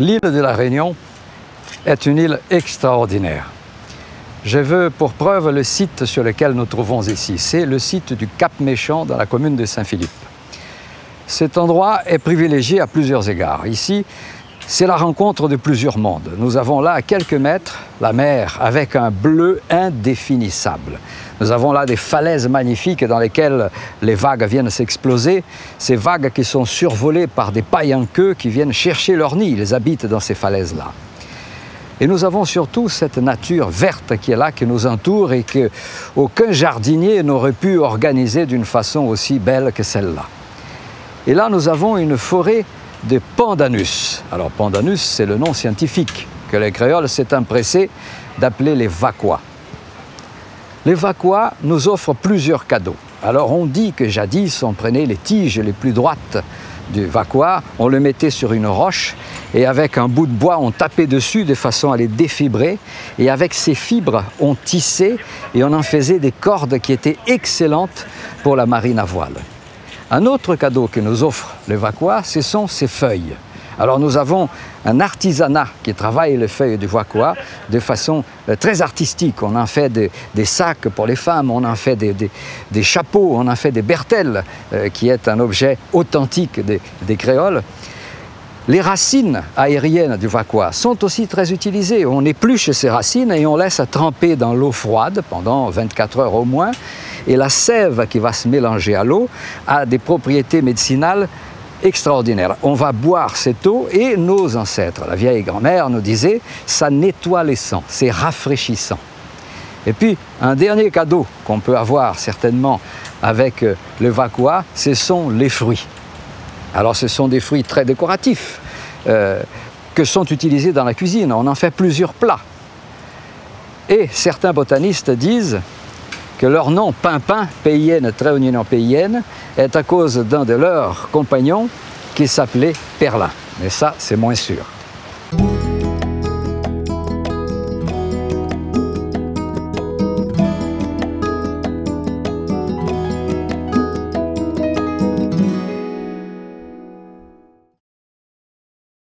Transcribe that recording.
L'île de la Réunion est une île extraordinaire. Je veux pour preuve le site sur lequel nous trouvons ici. C'est le site du Cap Méchant dans la commune de Saint-Philippe. Cet endroit est privilégié à plusieurs égards. Ici, c'est la rencontre de plusieurs mondes. Nous avons là, à quelques mètres, la mer avec un bleu indéfinissable. Nous avons là des falaises magnifiques dans lesquelles les vagues viennent s'exploser. Ces vagues qui sont survolées par des pailles en queue qui viennent chercher leur nid. Ils habitent dans ces falaises-là. Et nous avons surtout cette nature verte qui est là, qui nous entoure et qu'aucun jardinier n'aurait pu organiser d'une façon aussi belle que celle-là. Et là, nous avons une forêt de pandanus. Alors, pandanus, c'est le nom scientifique que les créoles s'est empressés d'appeler les vacois. Les vacois nous offrent plusieurs cadeaux. Alors, on dit que jadis, on prenait les tiges les plus droites du vacois, on le mettait sur une roche et avec un bout de bois, on tapait dessus de façon à les défibrer. Et avec ces fibres, on tissait et on en faisait des cordes qui étaient excellentes pour la marine à voile. Un autre cadeau que nous offre le vacois, ce sont ses feuilles. Alors nous avons un artisanat qui travaille les feuilles du vacois de façon très artistique. On en fait des sacs pour les femmes, on en fait des chapeaux, on en fait des bertelles, qui est un objet authentique des créoles. Les racines aériennes du vacois sont aussi très utilisées. On épluche ces racines et on laisse tremper dans l'eau froide pendant 24 heures au moins. Et la sève qui va se mélanger à l'eau a des propriétés médicinales extraordinaires. On va boire cette eau et nos ancêtres, la vieille grand-mère nous disait, ça nettoie les sangs, c'est rafraîchissant. Et puis, un dernier cadeau qu'on peut avoir certainement avec le vacois, ce sont les fruits. Alors, ce sont des fruits très décoratifs que sont utilisés dans la cuisine. On en fait plusieurs plats. Et certains botanistes disent que leur nom, pimpin, payenne, tréoninon payenne, est à cause d'un de leurs compagnons qui s'appelait Perlin. Mais ça, c'est moins sûr.